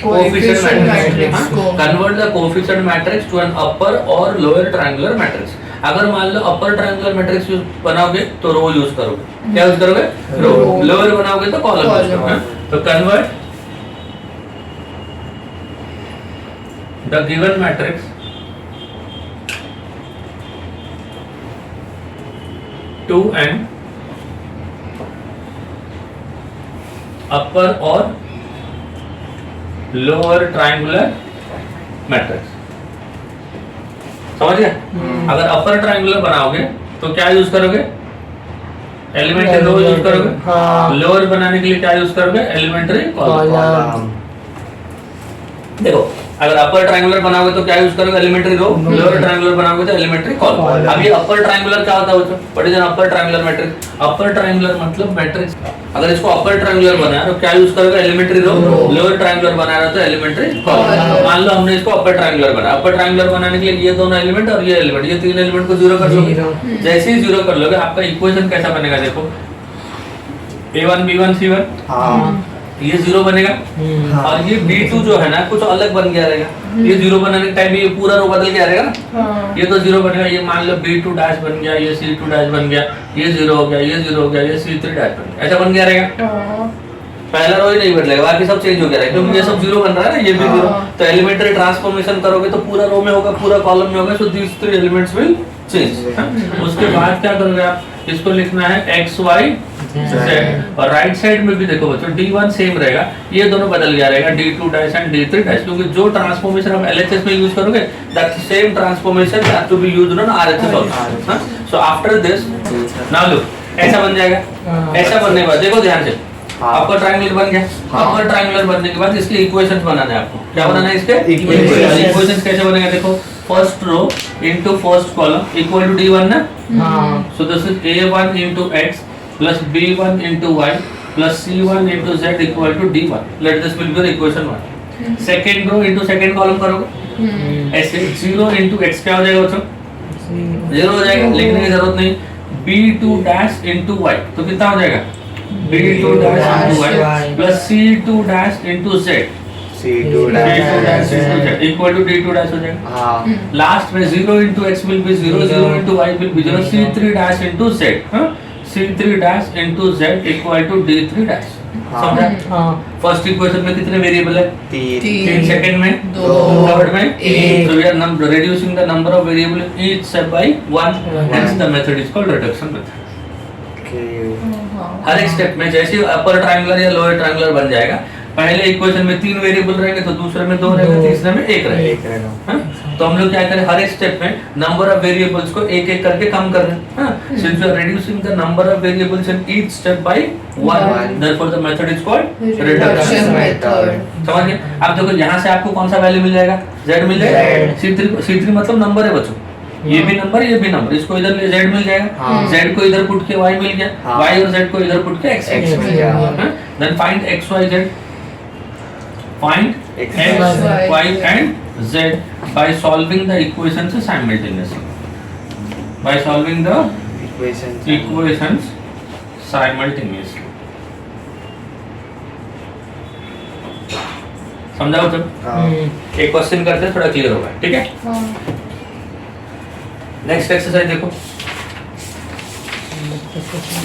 coefficient matrix. Convert the coefficient matrix to an upper और लोअर ट्रायंगुलर मैट्रिक्स। अगर मान लो अपर ट्रायंगुलर मैट्रिक्स यूज बनाओगे तो रो यूज करोगे, क्या यूज करोगे, रो। लोअर बनाओगे तो कॉलम यूज करोगे। तो convert the given matrix to an upper और लोअर ट्रायंगुलर मैट्रिक्स। समझ गए। अगर अपर ट्रायंगुलर बनाओगे तो क्या यूज करोगे, एलिमेंट्री रो यूज करोगे। लोअर बनाने के लिए क्या यूज करोगे, एलिमेंट्री कॉलम। देखो अगर अपर ट्रायंगुलर बनाओगे तो क्या यूज करोगे, एलिमेंट्री रो, लोअर ट्रायंगुलर बनाओगे तो एलिमेंट्री कॉलम। अब ये अपर ट्रायंगुलर क्या होता है बच्चों, what is an upper triangular matrix? Upper triangular मतलब मैट्रिक्स, अगर इसको अपर ट्रायंगुलर बनाया तो क्या यूज करोगे, एलिमेंट्री रो, लोअर ट्रायंगुलर बना रहा तो एलिमेंट्री कॉलम। मान लो हमने इसको अपर ट्रायंगुलर बनाया, अपर ट्रायंगुलर बनाने के लिए ये दोनों एलिमेंट और ये एलिमेंट, ये तीन एलिमेंट को जीरो कर लोगे। जैसे ही जीरो कर लोगे आपका इक्वेशन कैसा बनेगा, देखो a1 b1 c1, हाँ ये जीरो बनेगा और ये b2 जो है ना कुछ अलग बन गया रहेगा, ये जीरो बनाने के टाइम ये पूरा रो बदल गया रहेगा ना, ये तो जीरो बनेगा। ये मान लो b2 डैश बन गया, ये c2 डैश बन गया, ये जीरो हो गया, ये जीरो हो गया, ये c3 डैश बन गया, ऐसा बन गया रहेगा। पहला रो ही नहीं बदलेगा, बाकी सब चेंज हो गया रहेगा क्योंकि ये सब जीरो बन रहा है ना, ये भी जीरो। तो एलिमेंट्री ट्रांसफॉर्मेशन करोगे तो पूरा रो में होगा, पूरा कॉलम में होगा, so these three elements will change. उसके बाद क्या करोगे आप, इसको लिखना है x y z और राइट साइड में भी देखो बच्चों d1 सेम रहेगा, ये दोनों बदल गया रहेगा d2 dash and d3 dash, क्योंकि जो ट्रांसफॉर्मेशन आप LHS में यूज करोगे that same transformation has to be used on RHS also. So after this now look ऐसा बन जाएगा, ऐसा बनने के बाद देखो ध्यान से अपर ट्रायंगुलर बन गया। अपर ट्रायंगुलर बनने के बाद इसके इक्वेशंस बनाना है आपको, क्या बनाना है इसके इक्वेशंस। कैसे बनेगा देखो, first row into first column equal to d1 ना, so this is a1 into x plus b1 into y plus c1 into z equal to d1। Let this will be your equation 1। Second row into second column करोगे ऐसे, 0 into x क्या हो जाएगा बच्चों, 0 हो जाएगा, लिखने की जरूरत नहीं। b2 डैश इनटू y तो कितना हो जाएगा, b2 dash into y plus c2 dash into z equal to d2 dash हो जाएगा। लास्ट में 0 into x will be 0, 0 into y will be 0, c3 dash into z, c3 dash into z equal to d3 dash. समझा? First equation में कितने variable है, 3, second में 2, third में 1। so we are reducing the number of variable in each step by 1, hence the method is called reduction method। हर एक step में जैसे अपर triangular या लोअर ट्रायंगुलर बन जाएगा, पहले इक्वेशन में 3 वेरिएबल रहेंगे तो दूसरे में 2 रहेगा, तीसरे में 1 रहेगा। तो हम लोग क्या करें, हर एक स्टेप में नंबर ऑफ वेरिएबल्स को एक एक करके कम कर रहे हैं। Since we are reducing the number of variables in each step by 1, therefore the method is called reduction method. समझ गए? अब देखो यहाँ से आपको कौन सा वैल्यू मिल जाएगा, z मिल जाएगा। c3 मतलब नंबर है बच्चों, ये भी नंबर ये भी नंबर, इसको इधर ले z मिल जाएगा, z को इधर पुट के y मिल गया, y और z को इधर पुट के x मिल गया। Then find x y z, find x y and z by solving the equations simultaneously, by solving the equations simultaneously। समझाओ जब एक क्वेश्चन करते हैं थोड़ा क्लियर होगा, ठीक है। नेक्स्ट एक्सरसाइज देखो,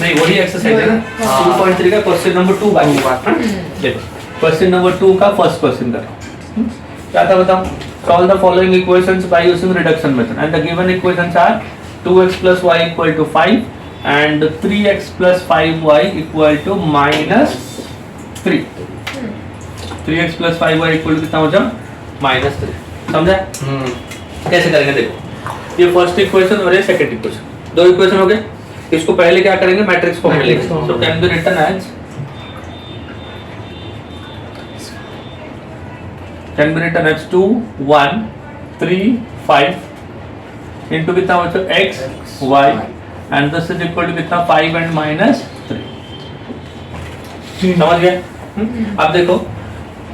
नहीं वही एक्सरसाइज है ना, 2.3 का क्वेश्चन नंबर 2 बाकी देखो। क्वेश्चन नंबर 2 का फर्स्ट क्वेश्चन कर क्या था बताओ, solve the following equations by using reduction method and the given equations are 2x + y = 5 and 3x + 5y = -3। 3x + 5y = कितना हो जाए, -3। समझा? कैसे करेंगे देखो, ये फर्स्ट इक्वेशन और ये सेकंड इक्वेशन, दो इक्वेशन हो गए। इसको पहले क्या करेंगे, मैट्रिक्स फॉर्म में लिखेंगे। So can be written as, can be written as 2 1 3 5 into कितना बच्चों x y and this is equal to कितना 5 and -3। समझ गए? अब देखो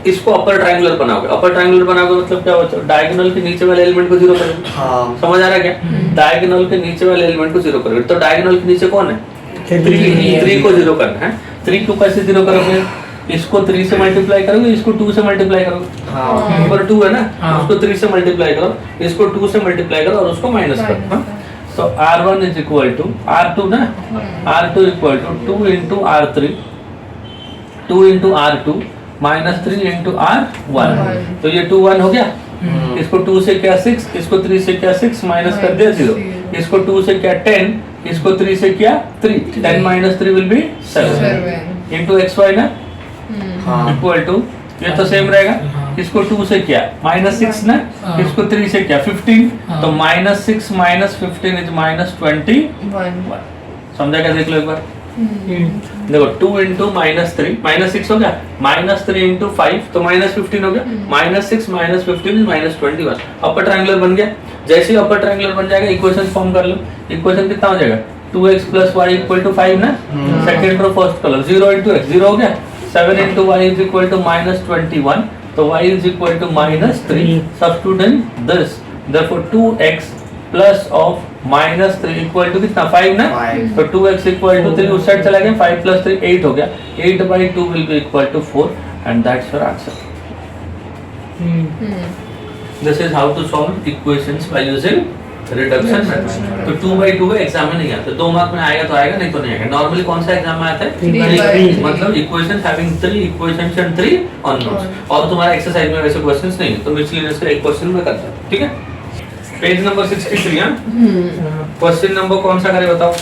इसको अपर ट्रायंगुलर बनाओगे, अपर ट्रायंगुलर बनाओगे मतलब क्या बच्चों, डायगोनल के नीचे वाले एलिमेंट को 0 करोगे। समझ आ रहा है क्या? डायगोनल के नीचे वाले एलिमेंट को 0 करोगे, तो डायगोनल के नीचे कौन है, 3 को 0 करना है। 3 को कैसे 0 करोगे, इसको 3 से मल्टीप्लाई करोगे, इसको 2 से मल्टीप्लाई करोगे। ऊपर 2 है ना, उसको 3 से मल्टीप्लाई करो, इसको 2 से मल्टीप्लाई करो और उसको माइनस करो। तो r1 is equal to r2 ना, r2 equal to 2 into r3, 2 into r2 minus 3 into r1। तो ये 2 1 हो गया, इसको 2 से क्या 6, इसको 3 से क्या 6 माइनस कर दिया 0, इसको 2 से क्या 10, इसको 3 से क्या 3, 10 minus 3 will be 7 into xy ना इक्वल टू, ये तो सेम रहेगा, इसको 2 से क्या -6 ना, इसको 3 से क्या 15, तो -6 - 15 is -21। समझा क्या, देख लो एक बार। देखो 2 इंटू -3 -6 हो गया, -3 इंटू 5 तो -15 हो गया, -6 -15 -21 अपर ट्रायंगुलर बन गया। जैसे ही अपर ट्रायंगुलर बन जाएगा इक्वेशन फॉर्म कर लो। इक्वेशन कितना हो जाएगा 2x + y = 5 ना, second row first column 0 into x 0 हो गया, 7 इंटू y = -21 तो y = -3 substitute in this, therefore 2x plus of -3 equal to कितना 5 ना, तो 2x = 3 उस साइड चला गया, 5 + 3 8 हो गया, 8/2 will be equal to 4 and that's your answer. This is how to solve equations by using reduction method. तो 2/2 एग्जाम में नहीं आता, 2 मार्क में आएगा तो आएगा, नहीं तो नहीं आएगा। नॉर्मली कौन सा एग्जाम में आता है 3/3 मतलब equations having 3 equations and 3 unknowns. और तुम्हारा एक्सरसाइज में वैसे क्वेश्चंस नहीं है तो मिसलेनियस का एक क्वेश्चन में करता है, ठीक है। पेज नंबर 63 हां, क्वेश्चन नंबर कौन सा करें बताओ,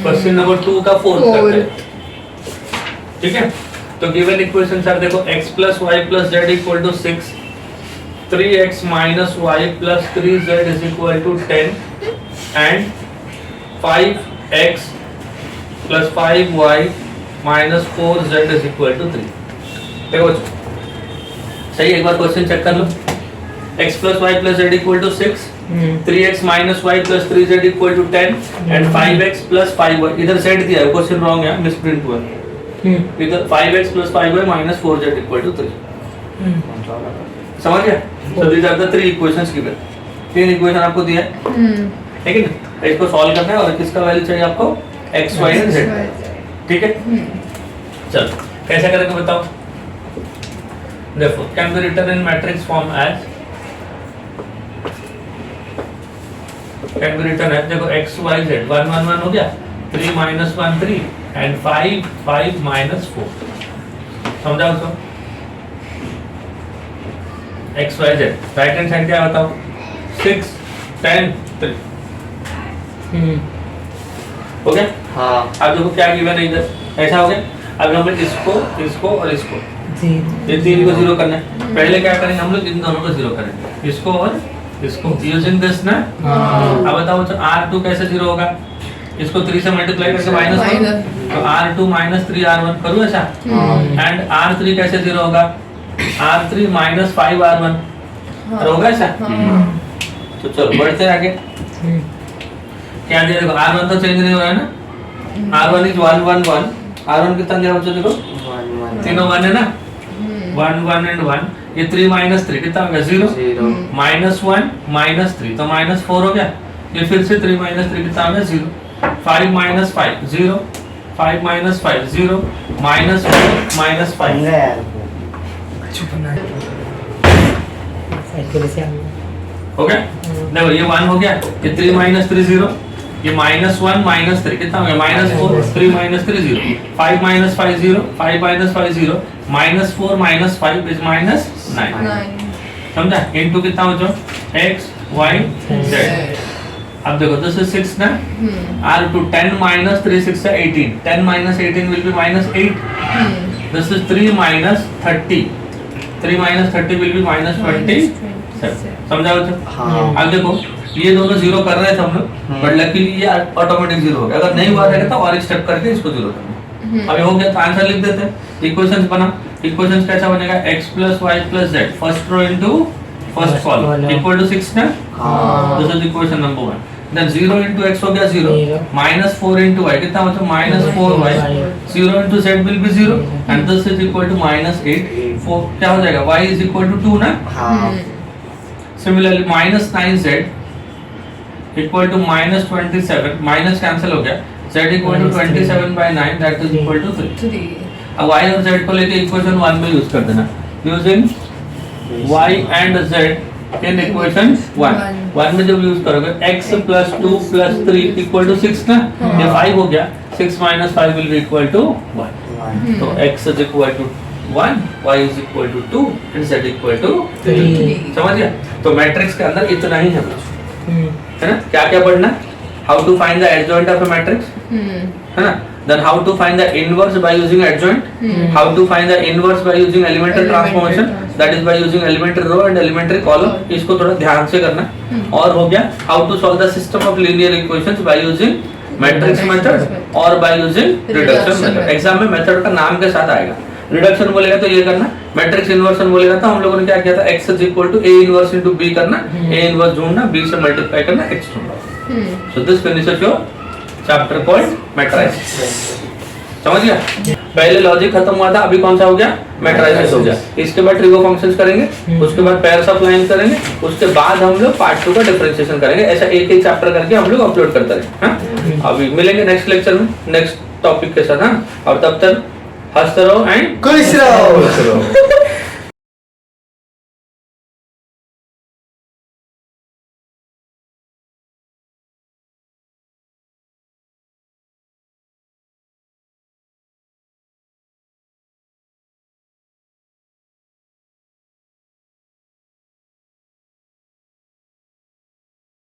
क्वेश्चन नंबर 2 का 4th करते हैं, ठीक है। तो गिवन इक्वेशन सर देखो x + y + z = 6, 3x - y + 3z = 10 and 5x + 5y - 4z = 3। देखो सही, एक बार क्वेश्चन चेक कर लो। x + y + z = 6, 3x - y + 3z = 10 and 5x + 5y, इधर z दिया है, क्वेश्चन रॉन्ग है, मिसप्रिंट हुआ है, इधर 5x + 5y - 4z = 3। समझ गया? So these are the 3 equations given, 3 equation आपको दिया है, ठीक है ना। इसको सॉल्व करना है और किसका वैल्यू चाहिए आपको x, y and z, ठीक है। चलो कैसे करेंगे बताओ। Therefore can be written in matrix form as, can be written as देखो x y z 1 1 1 हो गया, 3 - 1 3 and 5 5 - 4। समझा उसको, x y z right hand side क्या बताओ 6 10 3 हो गया। हाँ अब देखो क्या गिवन है इधर, ऐसा हो गया। अब हम लोग इसको और इसको ये 3 को 0 करना है। पहले क्या करेंगे हम लोग, इन दोनों को 0 करेंगे, इसको और इसको, यूजिंग दिस ना। अब बताओ तो R2 कैसे 0 होगा, इसको 3 से मल्टीप्लाई करके -1, तो R2 - 3R1 करूँ ऐसा, एंड R3 कैसे 0 होगा, R3 - 5R1 होगा ऐसा। तो चलो बढ़ते हैं आगे, क्या दिया देखो R1 तो चेंज नहीं हो रहा है ना, R1 is 1 1 1, R1 कितना दिया बच्चों देखो, तीनों 1 है ना, 1 1 and 1, ये 3 - 3 कितना हो गया 0, -1 - 3 तो -4 हो गया, ये फिर से 3 - 3 कितना हो गया 0, 5 - 5 0, 5 - 5 0, -4 - 5 हो गया। देखो ये 1 हो गया, ये 3 - 3 0, ये -1 - 3 कितना हो गया -4, 3 - 3 0, 5 - 5 0, 5 - 5 0, -4 - 5 is -9। समझा, इनटू कितना हो जो x y z। अब देखो दिस इज 6 ना, R2 10 - 3 6 है 18, 10 - 18 will be -8, this is 3 - 30, 3 - 30 will be -27। समझा बच्चों। हाँ। अब देखो ये दोनों 0 कर रहे थे हम लोग, बट लकीली ये ऑटोमेटिक 0 हो गया, अगर नहीं हुआ रहेगा तो और एक स्टेप करके इसको 0 करना। अब ये हो गया तो आंसर लिख देते हैं। इक्वेशंस बना, इक्वेशंस कैसा बनेगा x + y + z first row into first column equal to 6 ना, this is equation number 1। Then 0 * x हो गया 0, -4 * y कितना बचा -4y, 0 * z will be 0 and this is equal to -8, 4 क्या हो जाएगा y इज इक्वल टू 2 ना। Similarly -9z equal to -27, minus cancel हो गया, z equal to 27/9 that is equal to 3। अब y और z को लेके इक्वेशन 1 में यूज कर देना, यूजिंग y एंड z इन इक्वेशन 1 में जब यूज करोगे x + 2 + 3 इक्वल टू 6 ना, ये 5 हो गया, 6 - 5 विल बी इक्वल टू 1, तो x is equal to 1, y is equal to 2 and z equal to 3। समझ गया। तो मैट्रिक्स के अंदर इतना ही है है ना। क्या क्या पढ़ना, how to find the adjoint of a matrix, है ना। Then how to find the inverse by using adjoint, how to find the inverse by using elementary transformation, that is by using elementary row and elementary column. इसको थोड़ा ध्यान से करना। और हो गया how to solve the system of linear equations by using matrix method और by using reduction Reduction method. method। Exam में मेथड का नाम के साथ आएगा। रिडक्शन बोलेगा तो ये करना, मैट्रिक्स इन्वर्सन बोलेगा तो हम लोगों ने क्या किया था, x is equal to a inverse into b करना, a इनवर्स ढूंढना, b से मल्टीप्लाई करना, x ढूंढना। So this finishes your chapter called matrix. समझ गया? पहले लॉजिक खत्म हुआ था, अभी कौन सा हो गया, मैट्रिसेस हो गया। इसके बाद ट्रिगो फंक्शंस करेंगे, उसके बाद पेयर्स ऑफ लाइन करेंगे, उसके बाद हम लोग पार्ट 2 का डिफरेंशिएशन करेंगे। ऐसा एक एक चैप्टर करके हम लोग अपलोड करते रहे। हाँ, अभी मिलेंगे नेक्स्ट लेक्चर में नेक्स्ट टॉपिक के साथ। हाँ, और तब तक हंसते रहो एंड खुश रहो।